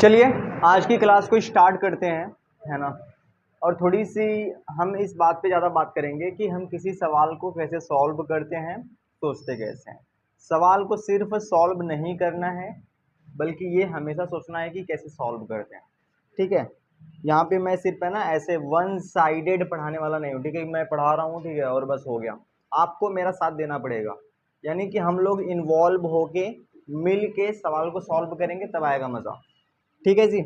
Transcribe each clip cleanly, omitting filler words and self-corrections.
चलिए आज की क्लास को स्टार्ट करते हैं, है ना। और थोड़ी सी हम इस बात पे ज़्यादा बात करेंगे कि हम किसी सवाल को कैसे सॉल्व करते हैं, सोचते कैसे हैं। सवाल को सिर्फ सॉल्व नहीं करना है बल्कि ये हमेशा सोचना है कि कैसे सॉल्व करते हैं। ठीक है, यहाँ पे मैं सिर्फ है ना ऐसे वन साइडेड पढ़ाने वाला नहीं हूँ। ठीक है, मैं पढ़ा रहा हूँ, ठीक है, और बस हो गया। आपको मेरा साथ देना पड़ेगा, यानी कि हम लोग इन्वॉल्व होके मिल के सवाल को सॉल्व करेंगे, तब आएगा मज़ा। ठीक है जी।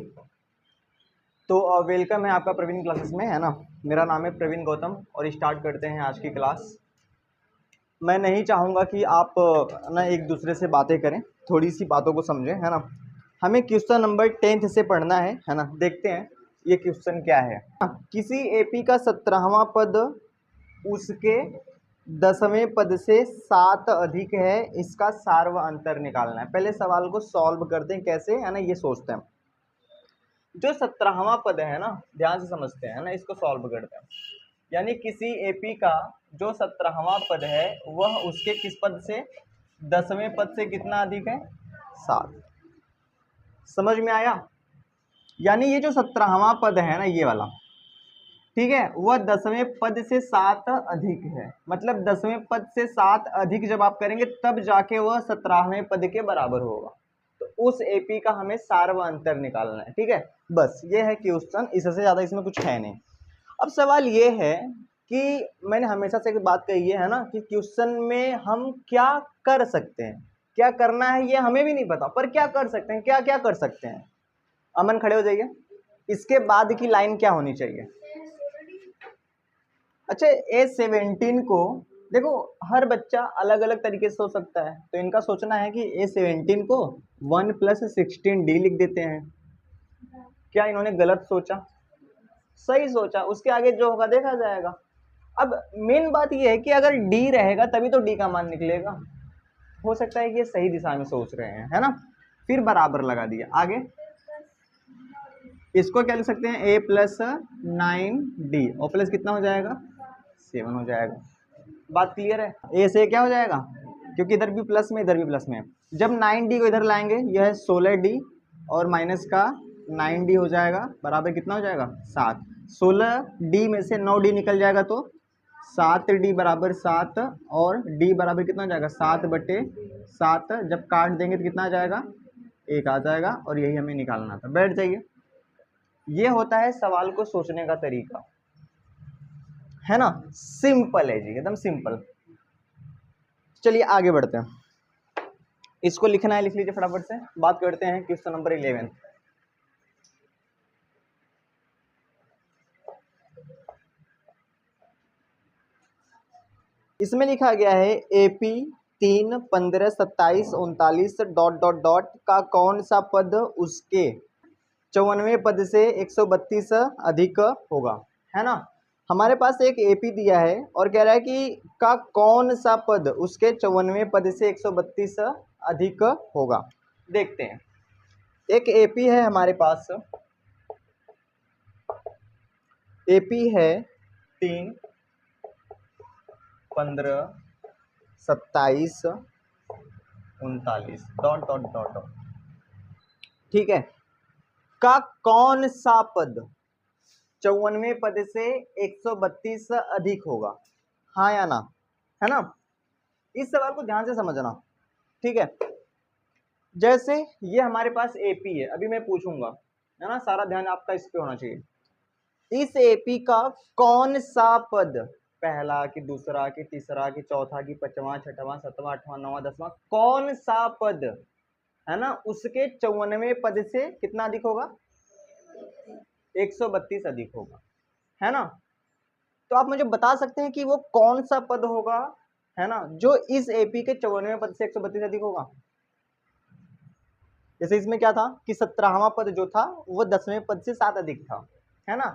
तो वेलकम है आपका प्रवीण क्लासेस में, है ना। मेरा नाम है प्रवीण गौतम और स्टार्ट करते हैं आज की क्लास। मैं नहीं चाहूँगा कि आप ना एक दूसरे से बातें करें, थोड़ी सी बातों को समझें, है ना। हमें क्वेश्चन नंबर 10th से पढ़ना है ना। देखते हैं ये क्वेश्चन क्या है। किसी एपी का 17वां पद उसके 10वें पद से 7 अधिक है, इसका सार्व अंतर निकालना है। पहले सवाल को सॉल्व करते हैं कैसे, है ना, ये सोचते हैं। जो 17वां पद है ना, ध्यान से समझते हैं ना, इसको सॉल्व करते हैं। यानी किसी एपी का जो 17वां पद है वह उसके किस पद से, 10वें पद से कितना अधिक है, 7। समझ में आया। यानी ये जो 17वां पद है ना, ये वाला, ठीक है, वह 10वें पद से 7 अधिक है। मतलब 10वें पद से 7 अधिक जब आप करेंगे तब जाके वह 17वें पद के बराबर होगा। तो उस एपी का हमें सार्व अंतर निकालना है। ठीक है, बस ये है क्वेश्चन, इससे ज़्यादा इसमें कुछ है नहीं। अब सवाल ये है कि मैंने हमेशा से एक बात कही है ना, कि क्वेश्चन में हम क्या कर सकते हैं, क्या करना है ये हमें भी नहीं पता, पर क्या कर सकते हैं, क्या क्या कर सकते हैं। अमन खड़े हो जाइए। इसके बाद की लाइन क्या होनी चाहिए। अच्छा, A17 को देखो, हर बच्चा अलग अलग तरीके से सोच सकता है। तो इनका सोचना है कि A17 को 1 + 16D लिख देते हैं। क्या इन्होंने गलत सोचा, सही सोचा, उसके आगे जो होगा देखा जाएगा। अब मेन बात यह है कि अगर D रहेगा तभी तो D का मान निकलेगा। हो सकता है कि ये सही दिशा में सोच रहे हैं, है ना। फिर बराबर लगा दिया। आगे इसको क्या लिख सकते हैं, A + 9D और प्लस कितना हो जाएगा, 7 हो जाएगा। बात क्लियर है। ए से क्या हो जाएगा, क्योंकि इधर भी प्लस में इधर भी प्लस में। जब 9D को इधर लाएंगे, यह है 16D और माइनस का 9D हो जाएगा, बराबर कितना हो जाएगा, 7। 16D में से 9D निकल जाएगा तो 7D बराबर 7 और D बराबर कितना हो जाएगा, 7/7। जब काट देंगे तो कितना आ जाएगा, 1 आ जाएगा। और यही हमें निकालना था। बैठ जाइए। ये होता है सवाल को सोचने का तरीका, है ना। सिंपल है जी, एकदम सिंपल। चलिए आगे बढ़ते हैं। इसको लिखना है, लिख लीजिए फटाफट से। बात करते हैं क्वेश्चन नंबर 11। इसमें लिखा गया है AP 3, 15, 27, 39 ... का कौन सा पद उसके 54वें पद से 132 अधिक होगा, है ना। हमारे पास एक AP दिया है और कह रहा है कि का कौन सा पद उसके 54वें पद से 132 अधिक होगा। देखते हैं। एक AP है हमारे पास, AP है 3, 15, 27, 39 ... ठीक है, का कौन सा पद 54वें पद से 132 अधिक होगा, हाँ या ना, है ना। इस सवाल को ध्यान से समझना। ठीक है, जैसे ये हमारे पास AP है, अभी मैं पूछूंगा, है ना, सारा ध्यान आपका इस पे होना चाहिए। इस AP का कौन सा पद, पहला कि दूसरा कि तीसरा कि चौथा कि पांचवा, छठवां, सातवां, आठवां, नौवां, 10वां, कौन सा पद, है ना, उसके 54वें पद से कितना अधिक होगा, 132 अधिक होगा, है ना। तो आप मुझे बता सकते हैं कि वो कौन सा पद होगा, है ना, जो इस AP के 54वें पद से 132 अधिक होगा। जैसे इसमें क्या था कि 17वां पद जो था वो 10वें पद से 7 अधिक था, है ना।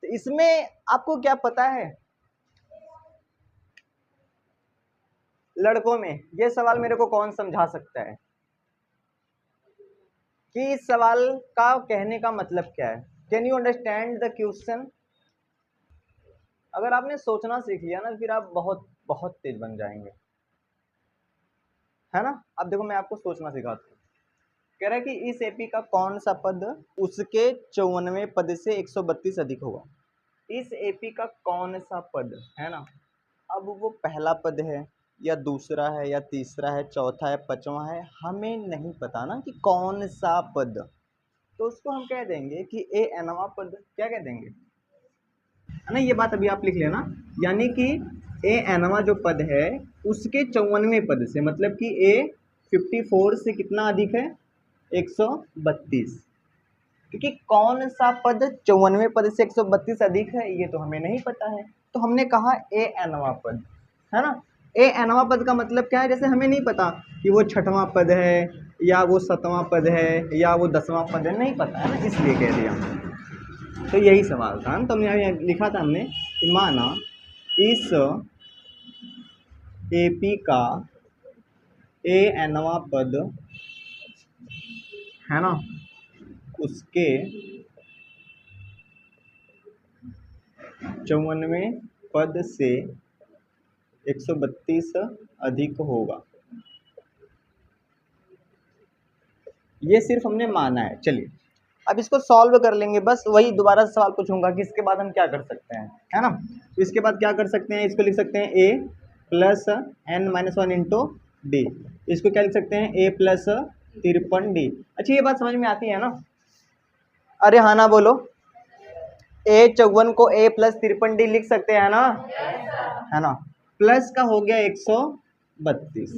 तो इसमें आपको क्या पता है, लड़कों में ये सवाल मेरे को कौन समझा सकता है कि इस सवाल का कहने का मतलब क्या है। Can you understand the question. अगर आपने सोचना सीख लिया ना, फिर आप बहुत बहुत तेज बन जाएंगे, है ना। अब देखो मैं आपको सोचना सिखाता हूँ। कह रहा है कि इस एपी का कौन सा पद उसके 54वें पद से 132 अधिक होगा। इस एपी का कौन सा पद है ना, अब वो पहला पद है या दूसरा है या तीसरा है, चौथा है, पांचवा है, हमें नहीं पता ना कि कौन सा पद, तो उसको हम कह देंगे कि ए एनवा पद। क्या कह देंगे, है ना, ये बात अभी आप लिख लेना। यानी कि ए एनवा जो पद है उसके 54वें पद से, मतलब कि ए 54 से कितना अधिक है, 132। क्योंकि कौन सा पद 54वें पद से 132 अधिक है ये तो हमें नहीं पता है, तो हमने कहा ए एनवा पद, है ना। ए एनवा पद का मतलब क्या है, जैसे हमें नहीं पता कि वो छठवां पद है या वो सतवां पद है या वो 10वां पद है, नहीं पता है ना, इसलिए कह दिया। तो यही सवाल था, तो हमने यहाँ लिखा था हमने कि माना इस एपी का ए एनवा पद है ना उसके 54वें पद से 132 अधिक होगा। ये सिर्फ हमने माना है। चलिए अब इसको सॉल्व कर लेंगे, बस वही दोबारा सवाल पूछूंगा कि इसके बाद हम क्या कर सकते हैं, है ना। तो इसके बाद क्या कर सकते हैं, इसको लिख सकते हैं A plus N minus one into D. इसको क्या लिख सकते हैं, ए प्लस 53 डी। अच्छा ये बात समझ में आती है ना, अरे हाँ ना बोलो, ए 54 को ए प्लस 53 डी लिख सकते हैं ना, है ना। प्लस का हो गया 132।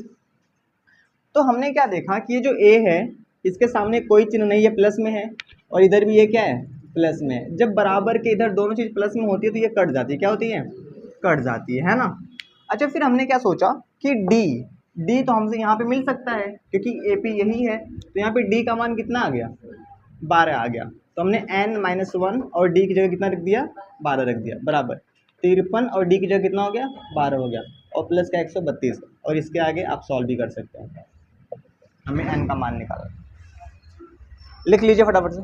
तो हमने क्या देखा कि ये जो ए है इसके सामने कोई चिन्ह नहीं है, प्लस में है, और इधर भी ये क्या है, प्लस में है। जब बराबर के इधर दोनों चीज प्लस में होती है तो ये कट जाती है, क्या होती है, कट जाती है ना। अच्छा फिर हमने क्या सोचा कि डी तो हमसे यहाँ पे मिल सकता है क्योंकि एपी यही है, तो यहाँ पे डी का मान कितना आ गया, 12 आ गया। तो हमने n माइनस वन और डी की जगह कितना रख दिया, 12 रख दिया, बराबर 53 और डी की जगह कितना हो गया, 12 हो गया, और प्लस का 132। और इसके आगे आप सॉल्व भी कर सकते हैं। हमें n का मान निकाला, लिख लीजिए फटाफट से,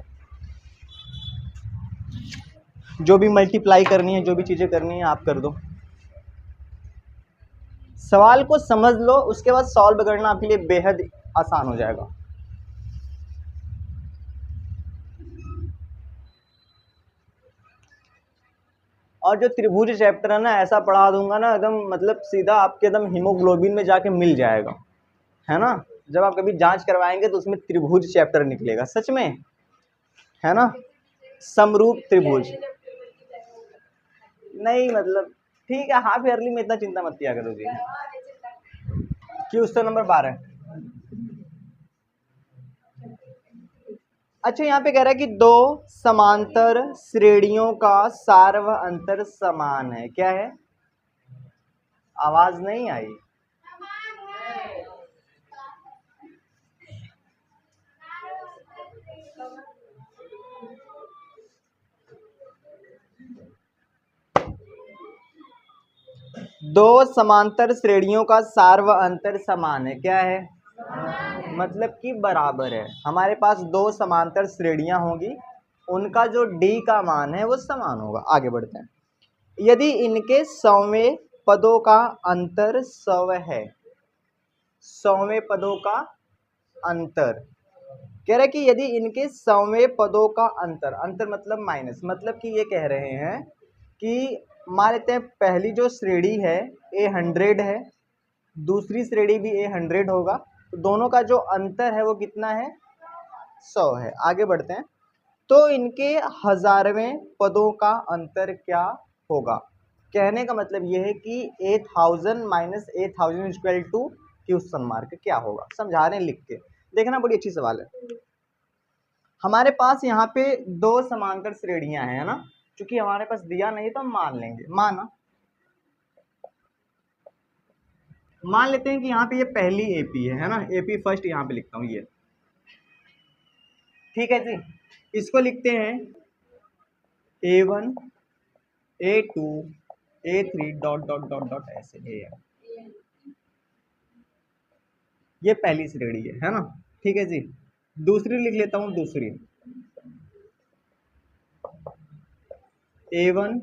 जो भी मल्टीप्लाई करनी है, जो भी चीज़ें करनी है आप कर दो। सवाल को समझ लो, उसके बाद सॉल्व करना आपके लिए बेहद आसान हो जाएगा। और जो त्रिभुज चैप्टर है ना, ऐसा पढ़ा दूंगा ना एकदम, मतलब सीधा आपके एकदम हीमोग्लोबिन में जाके मिल जाएगा, है ना। जब आप कभी जांच करवाएंगे तो उसमें त्रिभुज चैप्टर निकलेगा, सच में, है ना। समरूप त्रिभुज नहीं, मतलब ठीक है, हाफ ईयरली में इतना चिंता मत किया करो जी। Question number 12। अच्छा यहाँ पे कह रहा है कि दो समांतर श्रेणियों का सार्व अंतर समान है। क्या है, आवाज नहीं आई, दो समांतर श्रेणियों का सार्व अंतर समान है। क्या है, मतलब कि बराबर है। हमारे पास दो समांतर श्रेणियां होंगी, उनका जो d का मान है वो समान होगा। आगे बढ़ते हैं। यदि इनके 100वें पदों का अंतर 100 है, 100वें पदों का अंतर, कह रहे कि यदि इनके 100वें पदों का अंतर, अंतर मतलब माइनस, मतलब कि ये कह रहे हैं कि मान लेते हैं पहली जो श्रेणी है ए 100 है, दूसरी श्रेणी भी ए 100 होगा, तो दोनों का जो अंतर है वो कितना है, 100 है। आगे बढ़ते हैं। तो इनके 1000वें पदों का अंतर क्या होगा। कहने का मतलब यह है कि 8000 minus 8000 equal to question mark क्या होगा, समझा रहे हैं लिख के। देखना बड़ी अच्छी सवाल है। हमारे पास यहाँ पे दो समांतर श्रेणियां हैं, है ना। क्योंकि हमारे पास दिया नहीं तो हम मान लेंगे, मान लेते हैं कि यहाँ पे ये पहली एपी है ना, एपी फर्स्ट यहाँ पे लिखता हूँ ये, ठीक है जी। इसको लिखते हैं A1 A2 A3 dot dot dot dot ऐसे AM। ये पहली श्रेणी है ना, ठीक है जी। दूसरी लिख लेता हूँ, दूसरी A1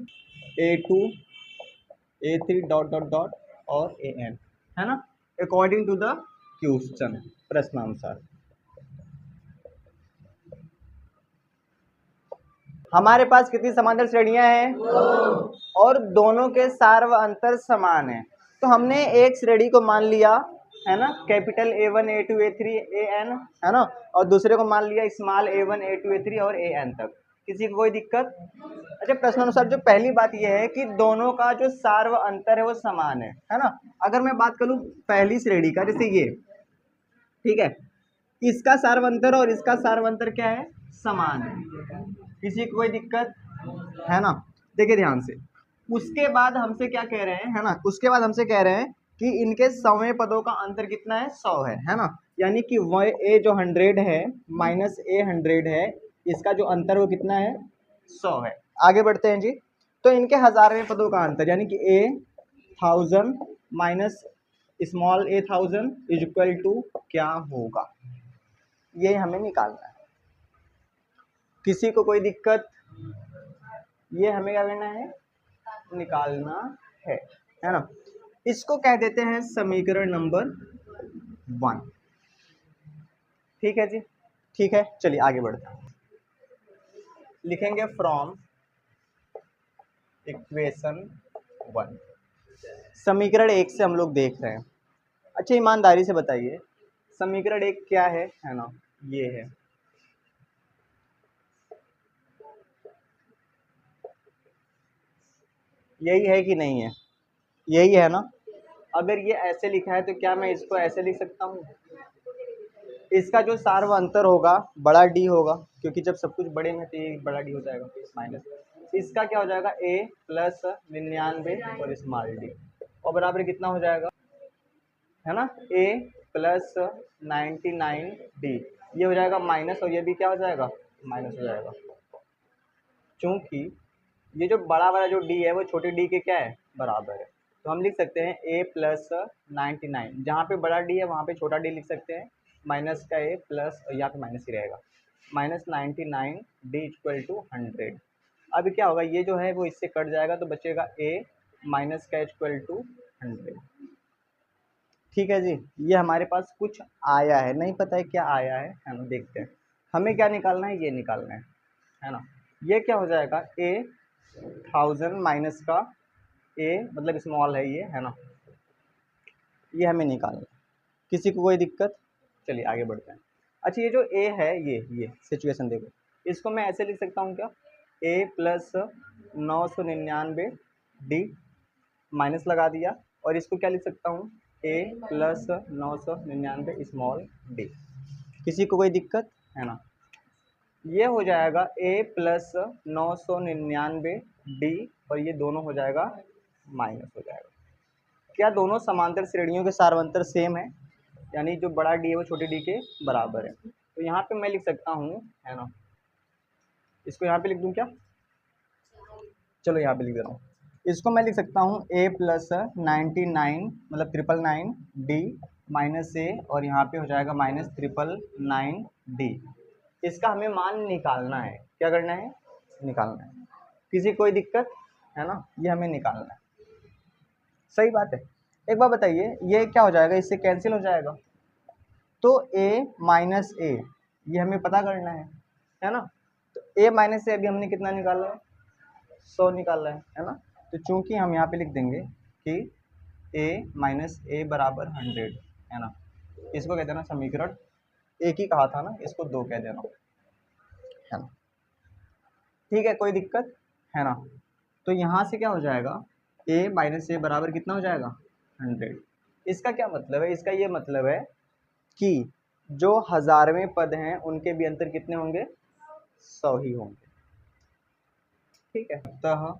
A2 A3 dot dot dot और AN, है ना, अकॉर्डिंग टू द क्वेश्चन, प्रश्नानुसार। हमारे पास कितनी समांतर श्रेणियां हैं? और दोनों के सार व अंतर समान है। तो हमने एक श्रेणी को मान लिया है ना, capital A1 A2 A3 AN है ना, और दूसरे को मान लिया स्मॉल A1 A2 A3 और AN तक। किसी को कोई दिक्कत? अच्छा, प्रश्नानुसार जो पहली बात यह है कि दोनों का जो सार व अंतर है वो समान है ना। अगर मैं बात करूं पहली श्रेणी का, जैसे ये, ठीक है, इसका सारवंतर और इसका सारवंतर क्या है? समान है। किसी को कोई दिक्कत है ना? देखिए ध्यान से, उसके बाद हमसे क्या कह रहे हैं, है ना, उसके बाद हमसे कह रहे हैं कि इनके 100वें पदों का अंतर कितना है? 100 है ना। यानी कि ए जो 100 है माइनस ए 100 है, इसका जो अंतर वो कितना है? 100 है। आगे बढ़ते हैं जी। तो इनके 1000वें पदों का अंतर यानी कि A 1000 minus small a 1000 is equal to क्या होगा? ये हमें निकालना है। किसी को कोई दिक्कत? ये हमें क्या करना है? निकालना है ना। इसको कह देते हैं समीकरण नंबर 1। ठीक है जी, ठीक है, चलिए आगे बढ़ते हैं। लिखेंगे फ्रॉम इक्वेशन 1। समीकरण 1 से हम लोग देख रहे हैं। अच्छा, ईमानदारी से बताइए समीकरण 1 क्या है ना? ये है। यही है कि नहीं है? यही है ना। अगर ये ऐसे लिखा है तो क्या मैं इसको ऐसे लिख सकता हूँ? इसका जो सार्वंतर होगा बड़ा डी होगा, क्योंकि जब सब कुछ बड़े में तो ये बड़ा डी हो जाएगा माइनस। इसका क्या हो जाएगा? a प्लस 99 और स्मॉल डी, और बराबर कितना हो जाएगा? है ना, a प्लस 99d, ये हो जाएगा माइनस, और ये भी क्या हो जाएगा? माइनस हो जाएगा। क्योंकि ये जो बड़ा वाला जो d है वो छोटे d के क्या है? बराबर है। तो हम लिख सकते हैं a प्लस 99, जहाँ पे बड़ा d है वहाँ पे छोटा d लिख सकते हैं, माइनस का a प्लस, यहाँ पे माइनस ही रहेगा, माइनस 99d इक्वल टू 100। अब क्या होगा? ये जो है वो इससे कट जाएगा तो बचेगा a माइनस का इक्वल टू 100। ठीक है जी, ये हमारे पास कुछ आया है, नहीं पता है क्या आया है ना, देखते हैं। हमें क्या निकालना है? ये निकालना है ना। ये क्या हो जाएगा? a 1000 माइनस का a मतलब स्मॉल है ये, है ना, ये हमें निकालना है। किसी को कोई दिक्कत? चलिए आगे बढ़ते हैं। अच्छा, ये जो a है, ये सिचुएशन देखो, इसको मैं ऐसे लिख सकता हूँ क्या? a प्लस 999d माइनस लगा दिया, और इसको क्या लिख सकता हूँ? a plus 999 small d। किसी को कोई दिक्कत है ना? ये हो जाएगा a प्लस 999d, और ये दोनों हो जाएगा माइनस हो जाएगा। क्या दोनों समांतर श्रेणियों के सार्वंतर सेम है? यानी जो बड़ा d है वो छोटे d के बराबर है। तो यहाँ पे मैं लिख सकता हूँ, है ना, इसको यहाँ पे लिख दूँ क्या? चलो यहाँ पे लिख दे रहा हूँ। इसको मैं लिख सकता हूँ a प्लस 99 मतलब 999d माइनस a, और यहाँ पे हो जाएगा माइनस 999d। इसका हमें मान निकालना है। क्या करना है? निकालना है। किसी कोई दिक्कत है ना? ये हमें निकालना है। सही बात है। एक बार बताइए, ये क्या हो जाएगा? इससे कैंसिल हो जाएगा, तो a माइनस a ये हमें पता करना है ना। तो a माइनस a अभी हमने कितना निकाला है? 100 निकाला है ना। तो चूंकि हम यहाँ पे लिख देंगे कि a माइनस a बराबर 100 है ना, इसको कह देना समीकरण, एक ही कहा था ना, इसको 2 कह देना, है ना। ठीक है, कोई दिक्कत है ना। तो यहाँ से क्या हो जाएगा? a माइनस a बराबर कितना हो जाएगा? 100। इसका क्या मतलब है? इसका ये मतलब है कि जो 1000वें पद हैं उनके भी अंतर कितने होंगे? 100 ही होंगे। ठीक है, अतः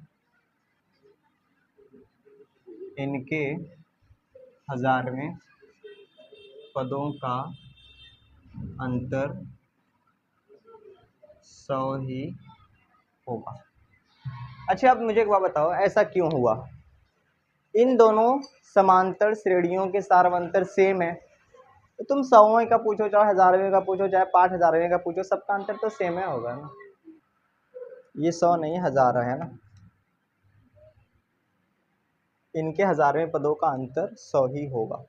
इनके 1000वें पदों का अंतर 100 ही होगा। अच्छा, अब मुझे एक बात बताओ, ऐसा क्यों हुआ? इन दोनों समांतर श्रेणियों के सार्वंतर सेम है, तो तुम 100वें का पूछो, चाहे 1000वें का पूछो, चाहे 5000वें का पूछो, सबका अंतर तो सेम है होगा ना। ये 100 नहीं 1000 है ना, इनके 1000वें पदों का अंतर 100 ही होगा।